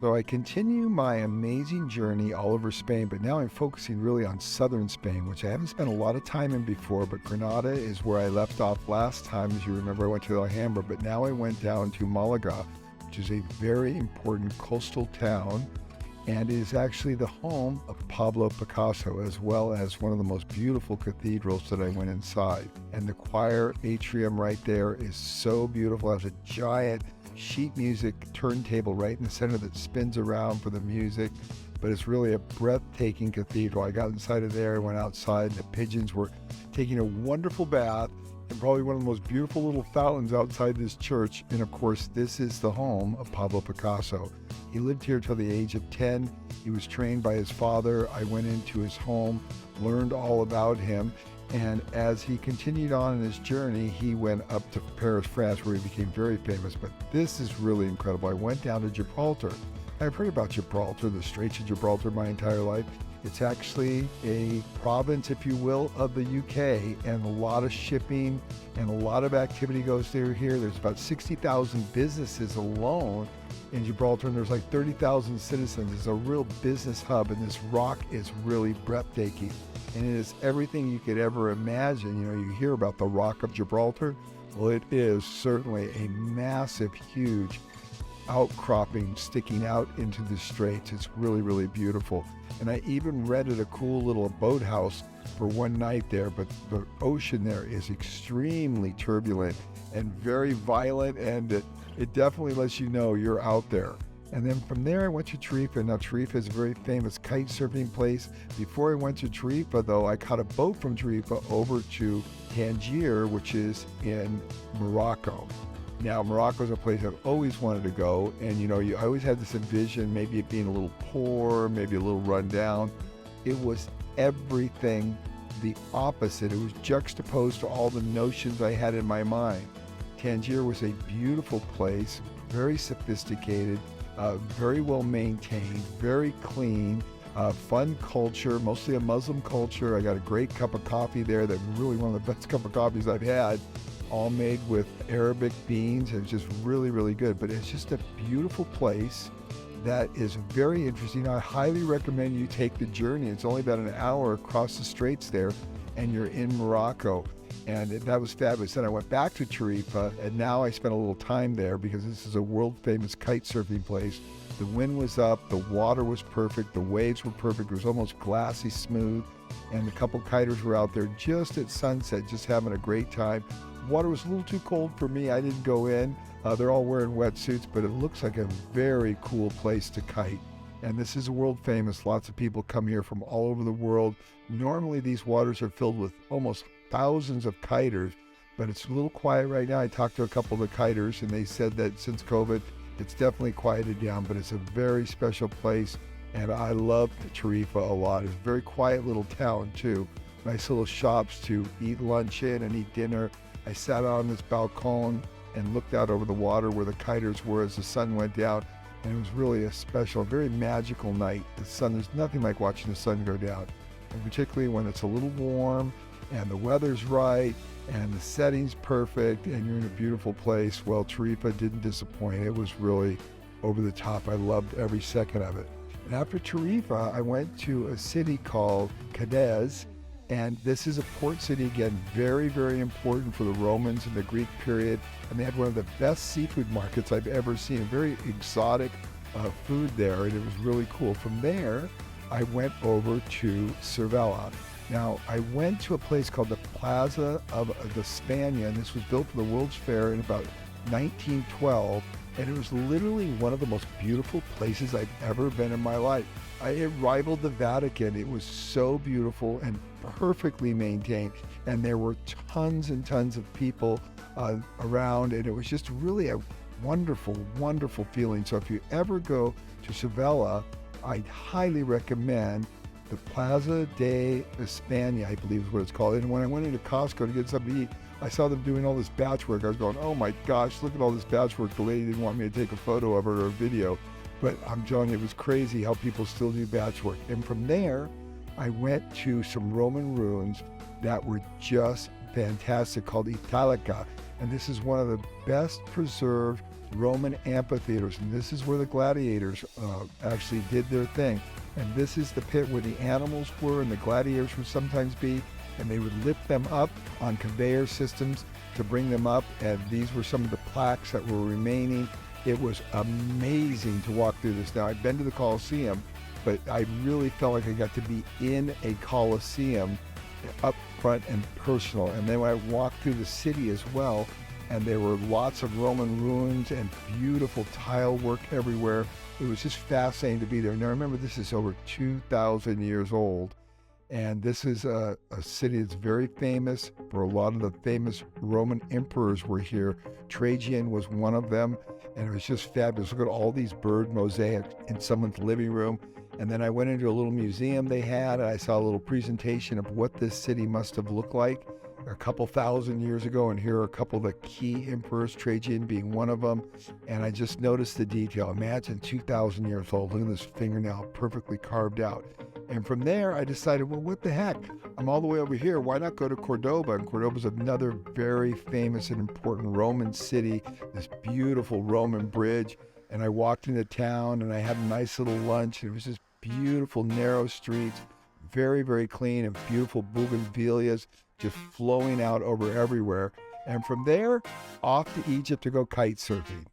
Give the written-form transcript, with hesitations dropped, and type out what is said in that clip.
So I continue my amazing journey all over Spain, but now I'm focusing really on southern Spain, which I haven't spent a lot of time in before. But Granada is where I left off last time. As you remember, I went to Alhambra, but now I went down to Malaga, which is a very important coastal town, and it is actually the home of Pablo Picasso, as well as one of the most beautiful cathedrals that I went inside. And the choir atrium right there is so beautiful. It has a giant sheet music turntable right in the center that spins around for the music, but it's really a breathtaking cathedral. I got inside of there, went outside, and the pigeons were taking a wonderful bath and probably one of the most beautiful little fountains outside this church. And of course, this is the home of Pablo Picasso. He lived here till the age of 10. He was trained by his father. I went into his home, learned all about him. And as he continued on in his journey, he went up to Paris, France, where he became very famous. But this is really incredible. I went down to Gibraltar. I've heard about Gibraltar, the Straits of Gibraltar, my entire life. It's actually a province, if you will, of the UK, and a lot of shipping and a lot of activity goes through here. There's about 60,000 businesses alone in Gibraltar, and there's like 30,000 citizens. It's a real business hub, and this rock is really breathtaking. And it is everything you could ever imagine. You know, you hear about the Rock of Gibraltar. Well, it is certainly a massive, huge outcropping sticking out into the straits. It's really, really beautiful. And I even rented a cool little boathouse for one night there, but the ocean there is extremely turbulent and very violent, and it definitely lets you know you're out there. And then from there, I went to Tarifa. Now, Tarifa is a very famous kite surfing place. Before I went to Tarifa, though, I caught a boat from Tarifa over to Tangier, which is in Morocco. Now, Morocco is a place I've always wanted to go. And, you know, I always had this envision, maybe it being a little poor, maybe a little run down. It was everything the opposite. It was juxtaposed to all the notions I had in my mind. Tangier was a beautiful place, very sophisticated, very well maintained, very clean, fun culture, mostly a Muslim culture. I got a great cup of coffee there, that really one of the best cup of coffees I've had, all made with Arabic beans. It was just really, really good. But it's just a beautiful place that is very interesting. I highly recommend you take the journey. It's only about an hour across the straits there, and you're in Morocco. And that was fabulous. Then I went back to Tarifa, and now I spent a little time there because this is a world-famous kite surfing place. The wind was up, the water was perfect, the waves were perfect. It was almost glassy smooth, and a couple kiters were out there just at sunset, just having a great time. Water was a little too cold for me. I didn't go in. They're all wearing wetsuits, but it looks like a very cool place to kite. And this is world famous. Lots of people come here from all over the world. Normally, these waters are filled with almost thousands of kiters, but it's a little quiet right now. I talked to a couple of the kiters, and they said that since COVID, it's definitely quieted down, but it's a very special place, and I love Tarifa a lot. It's a very quiet little town, too. Nice little shops to eat lunch in and eat dinner. I sat on this balcony and looked out over the water where the kiters were as the sun went down, and it was really a special, very magical night. The sun, there's nothing like watching the sun go down, and particularly when it's a little warm and the weather's right and the setting's perfect and you're in a beautiful place. Well, Tarifa didn't disappoint. It was really over the top. I loved every second of it. And after Tarifa, I went to a city called Cadiz, and this is a port city, again, very, very important for the Romans in the Greek period. And they had one of the best seafood markets I've ever seen, very exotic food there, and it was really cool. From there, I went over to Seville. Now, I went to a place called the Plaza of the Espaniel, and this was built for the World's Fair in about 1912, and it was literally one of the most beautiful places I've ever been in my life. It rivaled the Vatican. It was so beautiful and perfectly maintained, and there were tons and tons of people around, and it was just really a wonderful, wonderful feeling. So if you ever go to Seville, I'd highly recommend the Plaza de Espana, I believe is what it's called. And when I went into Costco to get something to eat, I saw them doing all this batch work. I was going, oh my gosh, look at all this batch work. The lady didn't want me to take a photo of it or a video, but I'm telling you, it was crazy how people still do batch work. And from there, I went to some Roman ruins that were just fantastic called Calica. And this is one of the best preserved Roman amphitheaters, and this is where the gladiators actually did their thing. And this is the pit where the animals were and the gladiators would sometimes be, and they would lift them up on conveyor systems to bring them up, and these were some of the plaques that were remaining. It was amazing to walk through this. Now, I've been to the Colosseum, but I really felt like I got to be in a Colosseum up front and personal. And then I walked through the city as well, and there were lots of Roman ruins and beautiful tile work everywhere. It was just fascinating to be there. Now remember, this is over 2,000 years old, and this is a city that's very famous for a lot of the famous Roman emperors were here. Trajan was one of them, and it was just fabulous. Look at all these bird mosaics in someone's living room. And then I went into a little museum they had, and I saw a little presentation of what this city must have looked like a couple thousand years ago. And here are a couple of the key emperors, Trajan being one of them. And I just noticed the detail. Imagine 2,000 years old. Look at this fingernail perfectly carved out. And from there, I decided, well, what the heck? I'm all the way over here. Why not go to Cordoba? And Cordoba is another very famous and important Roman city, this beautiful Roman bridge. And I walked into town, and I had a nice little lunch. It was just beautiful, narrow streets, very, very clean, and beautiful bougainvilleas just flowing out over everywhere. And from there, off to Egypt to go kite surfing.